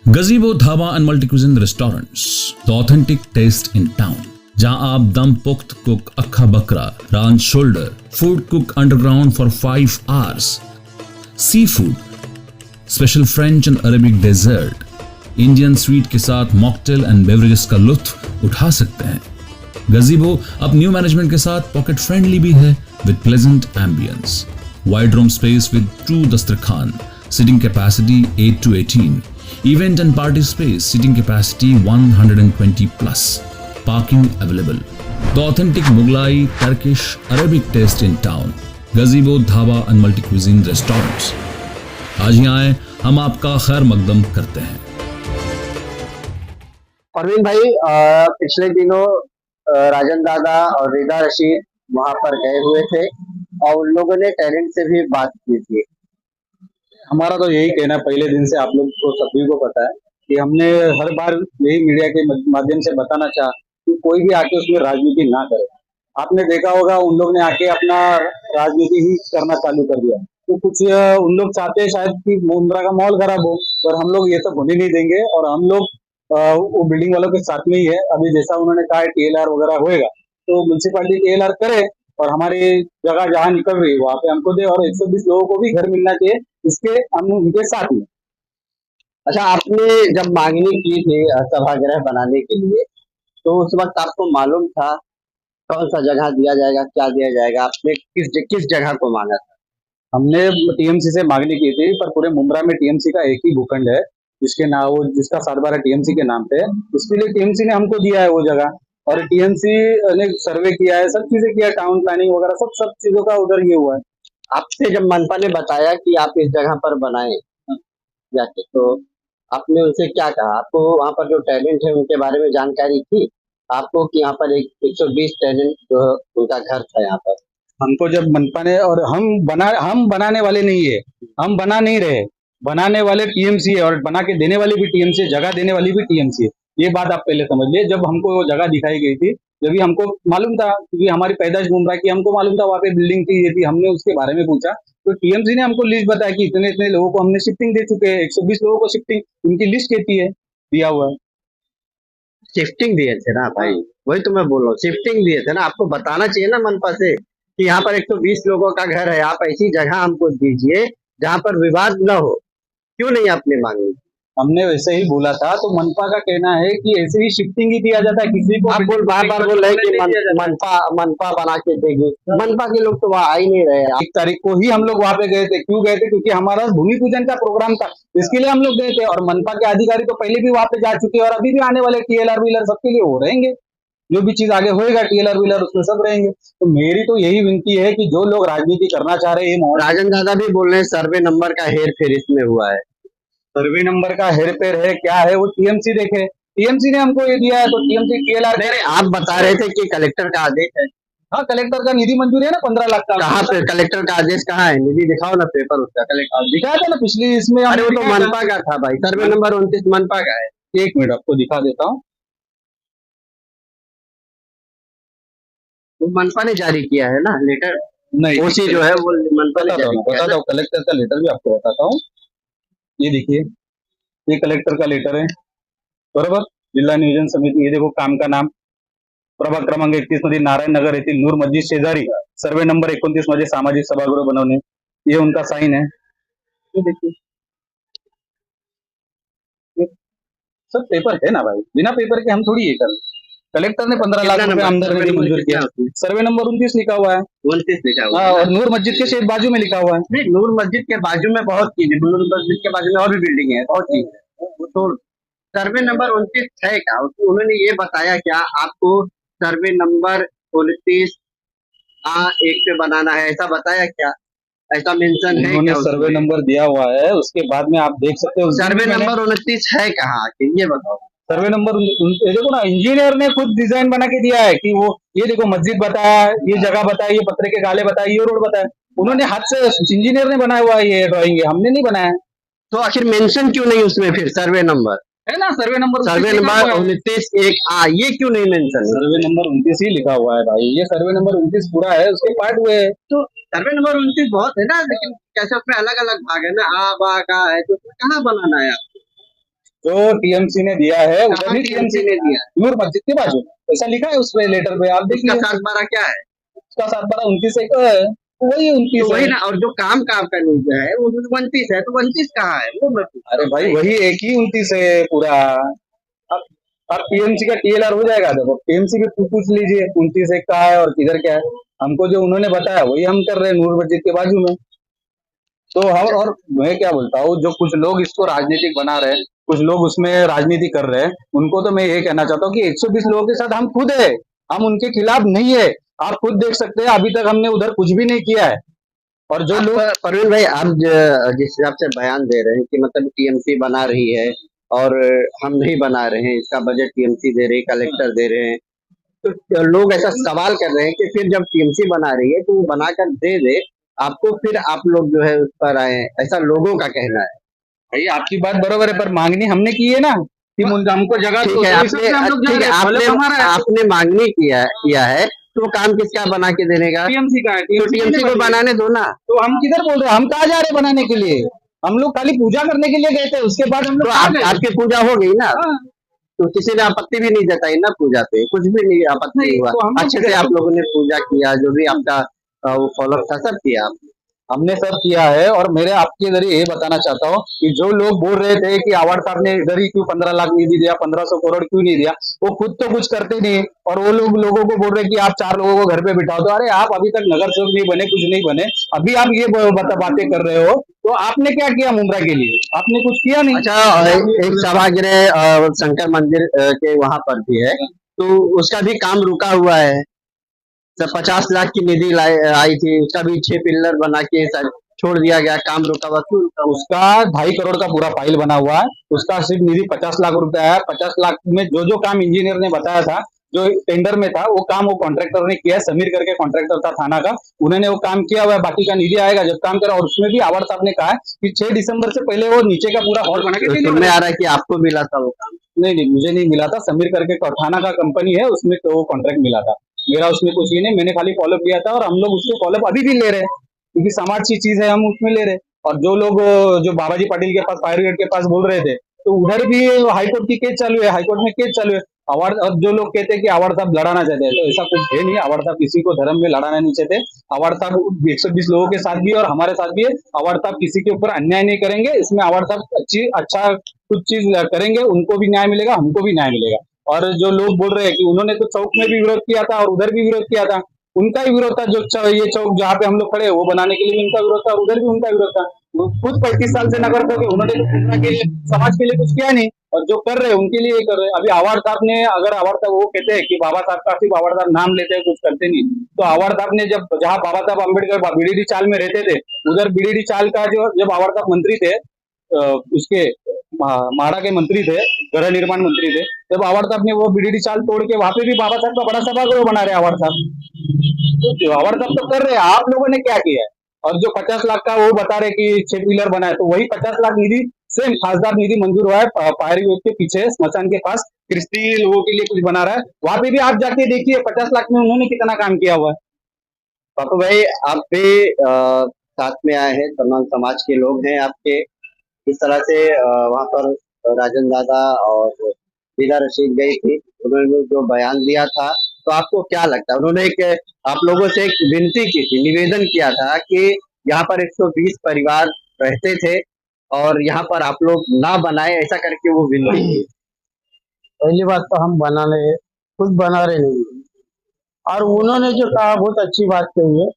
गजीबो dhaba and multi cuisine restaurants, the authentic taste in town, जहां आप dum pukht cook अक्खा बकरा, ranch shoulder, food cook underground for 5 hours, sea food, special French and Arabic dessert, Indian sweet के साथ mocktail and beverages का लुत्फ उठा सकते हैं। गजीबो अब न्यू मैनेजमेंट के साथ पॉकेट फ्रेंडली भी है with pleasant ambience, wide room space with 2 दस्तरखान, sitting capacity 8 to 18, event and party space, seating capacity 120 plus, parking available. The authentic Mughlai, Turkish, Arabic taste in town. गजीबो dhaba and multi cuisine restaurants. आज ही आए, हम आपका खैर मकदम करते हैं। परवीन भाई, पिछले दिनों राजन दादा और रिदा रशीद वहां पर गए हुए थे और उन लोगों ने टैलेंट से भी बात की थी। हमारा तो यही कहना, पहले दिन से आप लोग को सभी को पता है कि हमने हर बार यही मीडिया के माध्यम से बताना चाहा कि कोई भी आके उसमें राजनीति ना करे। आपने देखा होगा उन लोग ने आके अपना राजनीति ही करना चालू कर दिया। तो कुछ उन लोग चाहते हैं शायद कि मुंद्रा का माहौल खराब हो, और हम लोग ये सब होने नहीं देंगे। और हम लोग वो बिल्डिंग वालों के साथ में ही है। अभी जैसा उन्होंने कहा है TLR वगैरह होएगा, तो म्यूनसिपालिटी TLR करे और हमारी जगह जहाँ निकल रही है वहां पे हमको दे, और 120 लोगों को भी घर मिलना चाहिए इसके हम उनके साथ में। अच्छा, आपने जब मांगनी की थी सभागृह बनाने के लिए, तो उस वक्त आपको मालूम था कौन सा जगह दिया जाएगा, क्या दिया जाएगा? आपने किस जगह को मांगा था? हमने TMC से मांगनी की थी, पर पूरे मुंब्रा में TMC का एक ही भूखंड है जिसके नाम वो जिसका 12.5 TMC के नाम पे है। इसके लिए TMC ने हमको दिया है वो जगह, और TMC ने सर्वे किया है, सब चीजें किया, टाउन प्लानिंग वगैरह सब चीजों का उधर ये हुआ है। आपसे जब मनपा ने बताया कि आप इस जगह पर बनाए जाके, तो आपने उनसे क्या कहा? आपको वहाँ पर जो टैलेंट है उनके बारे में जानकारी थी आपको कि यहाँ पर एक 120 टैलेंट जो है उनका घर था यहाँ पर? हमको जब मनपा ने, और हम बनाने वाले नहीं है, हम बना नहीं रहे, बनाने वाले TMC है और बना के देने वाली भी TMC है, जगह देने वाली भी TMC है। ये बात आप पहले समझ लिए। जब हमको वो जगह दिखाई गई थी, जब भी हमको मालूम था, क्योंकि हमारी पैदाइश मुंब्रा की, हमको मालूम था वहाँ पे बिल्डिंग थी, ये थी, हमने उसके बारे में पूछा तो TMC ने हमको लिस्ट बताया कि इतने इतने लोगों को हमने शिफ्टिंग दे चुके हैं, 120 लोगों को शिफ्टिंग, उनकी लिस्ट कहती है, दिया हुआ है। शिफ्टिंग दिए थे ना भाई, वही तो मैं बोल रहा हूँ, शिफ्टिंग दिए थे ना। आपको बताना चाहिए ना मनपा से कि यहाँ पर 120 लोगों का घर है, आप ऐसी जगह हमको दीजिए जहाँ पर विवाद न हो। क्यों नहीं आपने मांगी? हमने वैसे ही बोला था, तो मनपा का कहना है कि ऐसे ही शिफ्टिंग ही दिया जाता है किसी को। आप बार बार बोल रहे हैं कि मनपा बना के देगी। मनपा के लोग तो वहाँ आ ही नहीं रहे। 1 तारीख को ही हम लोग वहाँ पे गए थे। क्यों गए थे? क्योंकि हमारा भूमि पूजन का प्रोग्राम था, इसके लिए हम लोग गए थे। और मनपा के अधिकारी तो पहले भी वहाँ पे जा चुके हैं और अभी भी आने वाले TLR व्हीलर सबके लिए वो रहेंगे। जो भी चीज आगे होएगा TLR व्हीलर उसमें सब रहेंगे। तो मेरी तो यही विनती है कि जो लोग राजनीति करना चाह रहे हैं, राजन दादा भी बोल रहे हैं सर्वे नंबर का हेर फेर इसमें हुआ है। सर्वे नंबर का हेर फेर है, क्या है वो TMC देखे। TMC ने हमको ये दिया है, तो TMC TLR। आप बता रहे थे कि कलेक्टर का आदेश है। हाँ, कलेक्टर का निधि मंजूरी है ना 15 लाख का। कहाँ पे कलेक्टर का आदेश कहाँ है? निधि दिखाओ ना, पेपर उसका। कलेक्टर दिखाया था ना पिछली इसमें। अरे वो तो मनपा का था भाई, सर्वे नंबर 29 मनपा का है। 1 मिनट आपको दिखा देता हूँ। वो मनपा ने जारी किया है ना लेटर? नहीं, ओसी जो है वो मनपा ने जारी किया है। बताता हूँ, कलेक्टर का लेटर भी आपको बताता हूँ। ये देखिए, ये कलेक्टर का लेटर है, बरोबर। जिल्हा नियोजन समिती, ये देखो काम का नाम, प्रभाग क्रमांक 31 मध्ये नारायण नगर येथील नूर मस्जिद शेजारी सर्वे नंबर 29 मध्ये सामाजिक सभागृह बनवणे, ये उनका साइन है। ये देखिए, ये सब पेपर है ना भाई, बिना पेपर के हम थोड़ी ये कर। कलेक्टर ने 15 लाख रुपए आमदार निधि मंजूर किया। सर्वे नंबर 29 लिखा हुआ है, 29 लिखा हुआ है। और नूर मस्जिद के बाजू में लिखा हुआ है। नहीं, नूर मस्जिद के बाजू में बहुत चीज है, नूर मस्जिद के बाजू में और भी बिल्डिंग है, बहुत चीज है। वो तो सर्वे नंबर 29 है क्या? उन्होंने ये बताया क्या आपको सर्वे नंबर 29 एक पे बनाना है, ऐसा बताया क्या? ऐसा मेंशन है क्या? सर्वे नंबर दिया हुआ है, उसके बाद में आप देख सकते हो। सर्वे नंबर 29 है कहाँ, ये बताओ। सर्वे नंबर देखो ना, इंजीनियर ने खुद डिजाइन बना के दिया है कि वो, ये देखो मस्जिद बताया, ये जगह बताया, ये पत्थर के गाले बताए, ये रोड बताया, उन्होंने हाथ से इंजीनियर ने बनाया हुआ है ये ड्राइंग, हमने नहीं बनाया। तो आखिर मेंशन क्यों नहीं उसमें फिर सर्वे नंबर है ना? सर्वे नंबर 29 एक ये क्यों नहीं मेंशन? सर्वे नंबर 29 ही लिखा हुआ है भाई, ये सर्वे नंबर 29 पूरा है, उसके पार्ट हुए है। तो सर्वे नंबर 29 बहुत है ना, लेकिन कैसे उसमें अलग अलग भाग है ना, आ बा का है, तो उसमें कहाँ बनाना है? जो टीएमसी ने दिया है उधर कहाँ ही टीएमसी ने दिया? नूर मस्जिद के बाजू ऐसा लिखा है उस पे लेटर पे, आप उसका देखिए। 7/12 क्या है? उसका 7/12 29 एक है, वही तो 29 वही है। ना, और जो काम का आपका न्यूज है वो 29 है, तो 29 कहाँ है वो मैं पूछ रहा अरे हूँ भाई भाई। वही एक ही 29 है पूरा। अब अब टीएमसी का टीएलआर हो जाएगा, देखो टीएमसी भी पूछ लीजिए 29 एक का है और किधर क्या है। हमको जो उन्होंने बताया वही हम कर रहे हैं नूर मस्जिद के बाजू में। तो और मैं क्या बोलता हूँ, जो कुछ लोग इसको राजनीतिक बना रहे हैं, कुछ लोग उसमें राजनीति कर रहे हैं, उनको तो मैं ये कहना चाहता हूँ कि 120 लोगों के साथ हम खुद है, हम उनके खिलाफ नहीं है। आप खुद देख सकते हैं अभी तक हमने उधर कुछ भी नहीं किया है। और जो आप लोग परवीन भाई, आप जिस हिसाब से बयान दे रहे हैं कि मतलब टीएमसी बना रही है और हम नहीं बना रहे हैं, इसका बजट टीएमसी दे रही है, कलेक्टर दे रहे हैं, तो लोग ऐसा सवाल कर रहे हैं कि फिर जब टीएमसी बना रही है तो वो बनाकर दे दे आपको, फिर आप लोग जो है उस पर आए, ऐसा लोगों का कहना है। भाई आपकी बात बरोबर है, पर मांगनी हमने की है ना कि हमको जगह ठीक दो, है, तो इस हिसाब आपने से हम लोग जा ठीक रहे है, हैं, आपने मतलब हमारा है। आपने मांगनी किया है, तो वो काम किसका बना के देने का? टीएमसी का है, तो टीएमसी को बनाने दो ना। तो हम किधर बोल रहे हैं, हम कहाँ जा रहे हैं बनाने के लिए? हम लोग खाली पूजा करने के लिए गए थे, उसके बाद हम तो लोग कहाँ गए? आपकी पूजा हो गई ना, हाँ, तो किसी ने आपत्ति भी नहीं जताई ना पूजा पे, कुछ भी नहीं आपत्ति नहीं, हुआ, तो हम लोग अच्छे से आप लोगों ने पूजा किया, जो भी आपका वो फॉलो था सब किया आपने। हमने सब किया है। और मेरे आपके जरिए ये बताना चाहता हूँ कि जो लोग बोल रहे थे कि आवाड़ साहब ने इधर ही क्यों 15 लाख निधि दिया, 1500 करोड़ क्यों नहीं दिया, वो खुद तो कुछ करते नहीं है। और वो लोग लोगों को बोल रहे हैं कि आप 4 लोगों को घर पे बिठाओ, तो अरे आप अभी तक नगर सेवक नहीं बने, कुछ नहीं बने, अभी आप ये बातें कर रहे हो, तो आपने क्या किया मुमरा के लिए? आपने कुछ किया नहीं। अच्छा, एक सभागृह शंकर मंदिर के वहां पर भी है, तो उसका भी काम रुका हुआ है। सब 50 लाख की निधि आई थी, उसका भी 6 पिलर बना के छोड़ दिया गया, काम रुका हुआ, क्यों रुका हुआ? उसका 2.5 करोड़ का पूरा फाइल बना हुआ है। उसका सिर्फ निधि 50 लाख रुपया है। 50 लाख में जो जो काम इंजीनियर ने बताया था, जो टेंडर में था, वो काम वो कॉन्ट्रैक्टर ने किया। समीर करके कॉन्ट्रैक्टर था थाना का, उन्होंने वो काम किया हुआ है। बाकी का निधि आएगा जब काम करा। और उसमें भी आवाड़ साहब ने कहा है कि 6 दिसंबर से पहले वो नीचे का पूरा हॉल बना के तो सुनने आ रहा है कि आपको मिला था वो काम। नहीं नहीं, मुझे नहीं मिला था। समीर करके थाना का कंपनी है, उसमें तो वो कॉन्ट्रैक्ट मिला था। मेरा उसमें कुछ ही नहीं, मैंने खाली फॉलोअप किया था। और हम लोग उसको फॉलोअप अभी भी ले रहे हैं, क्योंकि समाज की चीज है, हम उसमें ले रहे हैं। और जो लोग जो बाबाजी पाटिल के पास, फायर ब्रिगेड के पास बोल रहे थे, तो उधर भी हाईकोर्ट की केस चालू है, हाईकोर्ट में केस चालू है। अवार्ड, और जो लोग कहते हैं कि अवार्ड साहब लड़ाना चाहते हैं, तो ऐसा कुछ है नहीं। अवार्ड साहब किसी को धर्म में लड़ाना नहीं चाहते। अवार्ड साहब 120 लोगों के साथ भी और हमारे साथ भी है। अवार्ड साहब किसी के ऊपर अन्याय नहीं करेंगे। इसमें अवार्ड साहब अच्छा कुछ चीज करेंगे, उनको भी न्याय मिलेगा, हमको भी न्याय मिलेगा। और जो लोग बोल रहे हैं कि उन्होंने तो चौक में भी विरोध किया था और उधर भी विरोध किया था, उनका ही विरोध था। जो ये चौक जहाँ पे हम लोग खड़े हैं, वो बनाने के लिए भी उनका विरोध था और उधर भी उनका विरोध था। वो खुद 35 साल से नगर थे, उन्होंने तो घटना के लिए, समाज के लिए कुछ किया नहीं। और जो कर रहे हैं उनके लिए कर रहे हैं। अभी आवाड़ साहब ने, अगर आवाड़ साहब वो कहते हैं कि बाबा साहब का सिर्फ आवाड़ साहब नाम लेते हैं, कुछ करते नहीं, तो आवाड़ साहब ने जब, जहाँ बाबा साहब अम्बेडकर बीडीडी चाल में रहते थे, उधर बीडीडी चाल का जो, जब आवाड़ साहब मंत्री थे, उसके माड़ा के मंत्री थे, गृह निर्माण मंत्री थे, जब आवाड़ साहब ने वो बीडीडी चाल तोड़ के वहां पे भी बाबा साहब का बड़ा सभागृह बना रहे आवाड़ साहब। तो आवाड़ साहब तो कर रहे हैं, आप लोगों ने क्या किया है? और जो 50 लाख का वो बता रहे कि 6 पिलर बनाए, तो वही 50 लाख निधि सेम खासदार निधि मंजूर हुआ है फायर ब्रिगेड के पीछे स्मशान के पास, क्रिस्टी लोगों के लिए कुछ बना रहा है। वहां पे भी आप जाके देखिए 50 लाख में उन्होंने कितना काम किया हुआ है। पापा भाई, आप भी साथ में आए हैं, तमाम समाज के लोग हैं आपके, इस तरह से वहाँ पर राजन दादा और वीरा रशीद गई थी, उन्होंने जो बयान दिया था, तो आपको क्या लगता है? उन्होंने एक आप लोगों से एक विनती की थी, निवेदन किया था कि यहाँ पर 120 परिवार रहते थे और यहाँ पर आप लोग ना बनाए, ऐसा करके वो विनती की। पहली बात तो हम बनाने कुछ बना रहे नहीं, और उन्होंने जो कहा बहुत अच्छी बात कही है।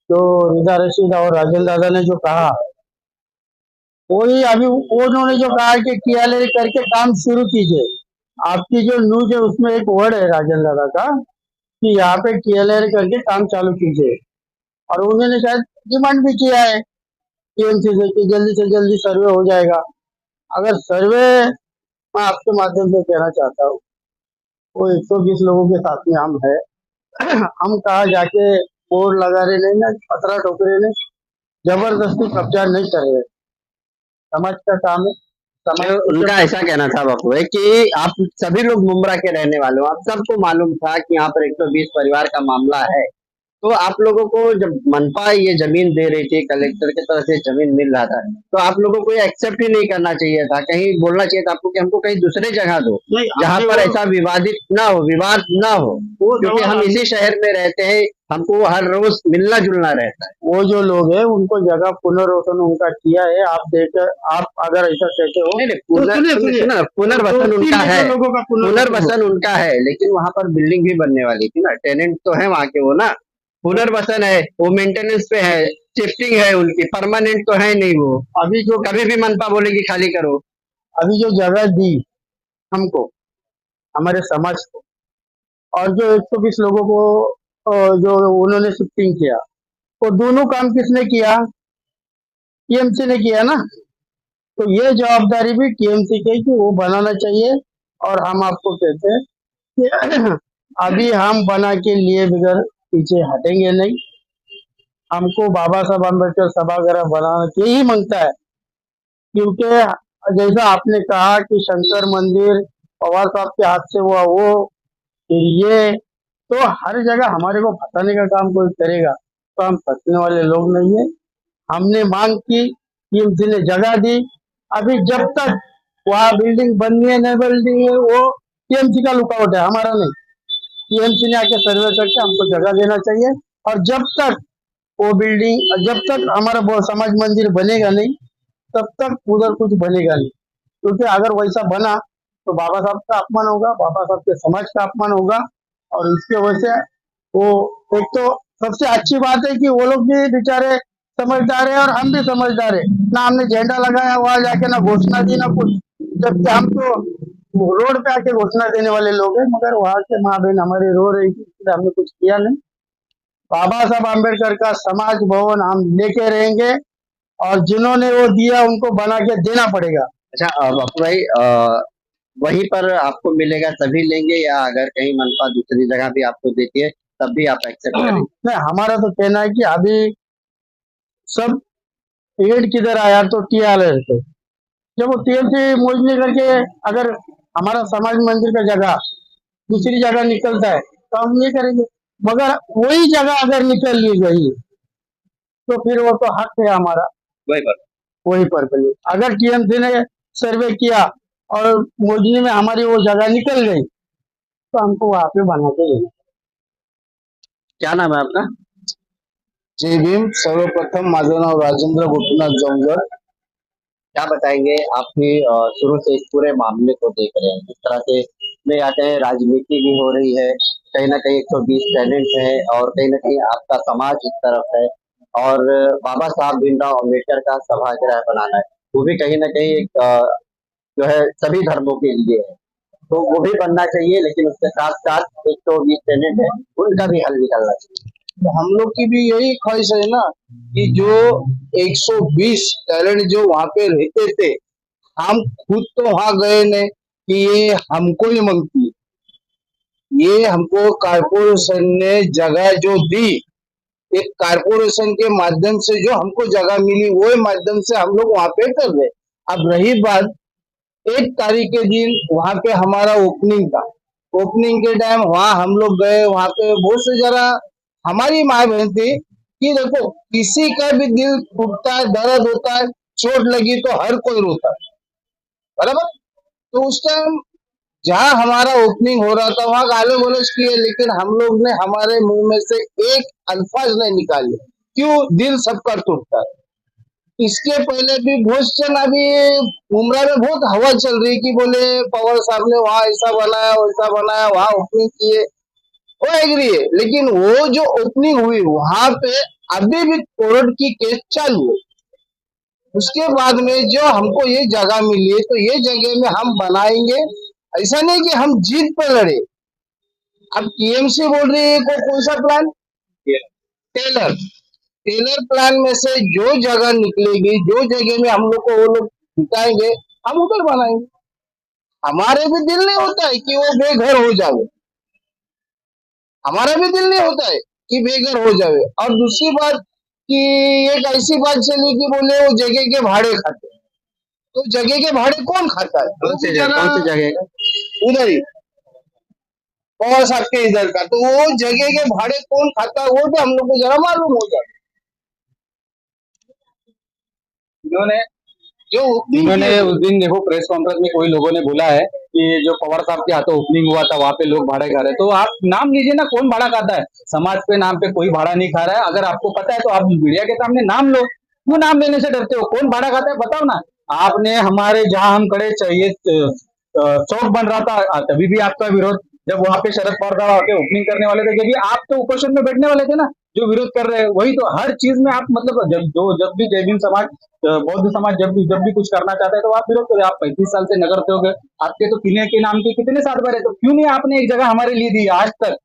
जो रिजा रशीद और राजन दादा ने जो कहा, वही अभी उन्होंने जो कहा कि कियाले करके काम शुरू कीजिए। आपकी जो न्यूज है उसमें एक वर्ड है राजन दादा का कि यहाँ पे कियाले करके काम चालू कीजिए। और उन्होंने शायद डिमांड भी किया है टीएमसी से कि जल्दी सर्वे हो जाएगा। अगर सर्वे, मैं आपके माध्यम से कहना चाहता हूँ, वो 120 लोगों के साथ में हम है। हम कहा जाके बोर्ड लगा रहे नहीं ना, पतरा ठोक रहे नहीं, जबरदस्ती कब्जा नहीं कर रहे। समाज का काम है। समाज उनका ऐसा कहना था बापू है कि आप सभी लोग मुमरा के रहने वाले हो, आप सबको मालूम था कि यहाँ पर 120 परिवार का मामला है, तो आप लोगों को जब मनपा ये जमीन दे रही थी, कलेक्टर की तरफ से जमीन मिल रहा था, तो आप लोगों को ये एक्सेप्ट ही नहीं करना चाहिए था, कहीं बोलना चाहिए था आपको कि हमको कहीं दूसरे जगह दो, नहीं, जहाँ आपने पर वो ऐसा विवादित ना हो, विवाद ना हो, वो क्योंकि हम इसी शहर में रहते हैं, हमको हर रोज मिलना जुलना रहता है। वो जो लोग हैं उनको जगह पुनर्वसन उनका किया है। आप देख, आप अगर ऐसा कहते हो नहीं नहीं, तो सुनिए, सुनो, पुनर्वसन तो उनका 3 है, एकड़ लोगों का पुनर्वसन उनका है, लेकिन वहां पर बिल्डिंग भी बनने वाली थी ना, टेनेंट तो है वहां के वो ना, पुनर्वसन है, वो मेंटेनेंस पे है, शिफ्टिंग है उनकी, परमानेंट तो है नहीं वो, अभी जो कभी भी मनपा बोलेगी खाली करो। अभी जो जगह दी हमको, हमारे समाज को, और जो 120 लोगों को जो उन्होंने शिफ्टिंग किया, वो दोनों काम किसने किया? टीएमसी ने किया ना। तो ये जवाबदारी भी टीएमसी की कि वो बनाना चाहिए। और हम आपको कहते हैं कि अभी हम बना के लिए बगैर पीछे हटेंगे नहीं। हमको बाबा साहब अम्बेडकर सभागार बनाना के ही मांगता है, क्योंकि जैसा आपने कहा कि शंकर मंदिर पवार साहब के हाथ से हुआ, वो फिर ये, तो हर जगह हमारे को फंसाने का काम कोई करेगा तो हम फंसने वाले लोग नहीं है। हमने मांग की, टीएमसी ने जगह दी। अभी जब तक वहाँ बिल्डिंग बननी है, नहीं बननी है, वो टीएमसी का लुकआउट है, हमारा नहीं। टीएमसी ने आके सर्वे करके हमको जगह देना चाहिए। और जब तक वो बिल्डिंग, जब तक हमारा वो समाज मंदिर बनेगा नहीं, तब तक उधर कुछ बनेगा नहीं। क्योंकि अगर वैसा बना तो बाबा साहब का अपमान होगा, बाबा साहब के समाज का अपमान होगा। और इसके वजह से वो, एक तो सबसे अच्छी बात है कि वो लोग भी बेचारे समझदार है और हम भी समझदार है। ना हमने झंडा लगाया वहां जाके, ना घोषणा दी, ना कुछ। जबकि हम तो रोड पे आके घोषणा देने वाले लोग हैं, मगर वहां के माँ बहन हमारे रो रही थी, इसलिए हमने कुछ किया नहीं। बाबा साहब आम्बेडकर का समाज भवन हम लेके रहेंगे, और जिन्होंने वो दिया उनको बना के देना पड़ेगा। अच्छा बापू भाई, वहीं पर आपको मिलेगा तभी लेंगे, या अगर कहीं मनपा दूसरी जगह भी आपको देती है तब भी आप एक्सेप्ट करेंगे? नहीं, हमारा तो कहना है कि अभी सब एड किधर आया तो टीआरएस पे, जब वो टीएमसी मोजनी करके अगर हमारा समाज मंदिर का जगह दूसरी जगह निकलता है तो हम ये करेंगे। मगर वही जगह अगर निकल ली गई तो फिर वो तो हक है हमारा, वही पर वही पर करिए। अगर टीएमसी ने सर्वे किया और मोजनी में हमारी वो जगह निकल गई तो हमको वहां पे बना के देना। क्या नाम है आपका? जय भीम। सर्वप्रथम माझं नाव राजेंद्र गोपीनाथ जमगर। क्या बताएंगे? आप भी शुरू से इस पूरे मामले को देख रहे हैं, जिस तरह से में या कहीं राजनीति भी हो रही है, कहीं ना कहीं 120 टैलेंट है, और कहीं ना कहीं आपका समाज इस तरफ है, और बाबा साहब भीमराव अम्बेडकर का सभागृह बनाना है, वो भी कहीं ना कहीं एक जो है सभी धर्मों के लिए है, तो वो भी बनना चाहिए, लेकिन उसके साथ साथ 120 टैलेंट है उनका भी हल निकलना चाहिए। तो हम लोग की भी यही ख्वाहिश है ना कि जो 120 टैलेंट जो वहां पे रहते थे, हम खुद तो वहां गए नहीं कि ये हमको ही मांगती है। ये हमको कारपोरेशन ने जगह जो दी, एक कारपोरेशन के माध्यम से जो हमको जगह मिली, वो माध्यम से हम लोग वहां पे कर रहे। अब रही बात 1 तारीख के दिन वहां पे हमारा ओपनिंग था। ओपनिंग के टाइम वहां हम लोग गए, वहां पे बहुत से जरा हमारी माँ बहन थी कि देखो किसी का भी दिल टूटता है, दर्द होता है, चोट लगी तो हर कोई रोता है, बराबर। तो उस टाइम जहाँ हमारा ओपनिंग हो रहा था वहां गाली गलौज किए, लेकिन हम लोग ने हमारे मुंह में से एक अल्फाज नहीं निकाले। क्यों? दिल सबका टूटता है। इसके पहले भी बहुत चल, अभी उमरा में बहुत हवा चल रही कि बोले पवार साहब ने वहां ऐसा बनाया वैसा बनाया, वहां ओपनिंग किए, वो एग्री है। लेकिन वो जो ओपनिंग हुई वहां पे अभी भी कोर्ट की केस चालू है। उसके बाद में जो हमको ये जगह मिली है, तो ये जगह में हम बनाएंगे। ऐसा नहीं कि हम जीत पे लड़े। अब टीएमसी बोल रही है को कौन सा प्लान? टेलर टेलर प्लान में से जो जगह निकलेगी, जो जगह में हम लोग को वो लोग दिखाएंगे, हम उधर बनाएंगे। हमारे भी दिल नहीं होता है कि वो बेघर हो जाए, हमारा भी दिल नहीं होता है कि बेघर हो जाए। और दूसरी बात कि एक ऐसी बात चली कि बोले वो जगह के भाड़े खाते, तो जगह के भाड़े कौन खाता है? कौन सी जगह? उधर ही पवार साहब के इधर का, तो वो जगह के भाड़े कौन खाता है वो भी हम लोग को जरा मालूम हो जाए। इन्होंने जो opening इन्होंने किए- उस दिन देखो प्रेस कॉन्फ्रेंस में कोई लोगों ने बोला है कि जो पवार साहब के हाथों ओपनिंग हुआ था वहां पे लोग भाड़े खा रहे हैं, तो आप नाम लीजिए ना, कौन भाड़ा खाता है? समाज के नाम पे कोई भाड़ा नहीं खा रहा है। अगर आपको पता है तो आप मीडिया के सामने नाम लो, क्यों नाम लेने से डरते हो? कौन भाड़ा खाता है बताओ ना। आपने हमारे जहां हम खड़े चाहिए चौक बन रहा था तभी भी आपका विरोध, जब वहां पे शरद पवार साहब आके ओपनिंग करने वाले थे, जब भी आप तो उपोषण में बैठने वाले थे ना, जो विरोध कर रहे हैं वही तो। हर चीज में आप मतलब जब भी जय भीम समाज बौद्ध समाज जब भी कुछ करना चाहता है तो आप विरोध करें। आप 35 साल से नगर सेवक, आपके तो किले के नाम के कितने साथ भरे, तो क्यों नहीं आपने एक जगह हमारे लिए दी आज तक?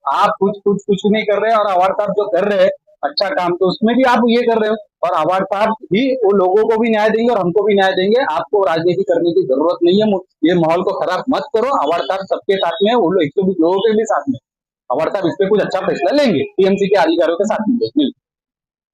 आप कुछ नहीं कर रहे हैं, और अवार्ड साहब जो कर रहे हैं अच्छा काम, तो उसमें भी आप ये कर रहे हो। और अवार्ड साहब भी वो लोगों को भी न्याय देंगे और हमको भी न्याय देंगे। आपको राजनीति करने की जरूरत नहीं है, ये माहौल को खराब मत करो। अवार्ड साहब सबके साथ में है, वो लोग 120 लोगों के भी साथ में। अवार्ड साहब इस पे कुछ अच्छा फैसला लेंगे, टीएमसी के अधिकारियों के साथ में।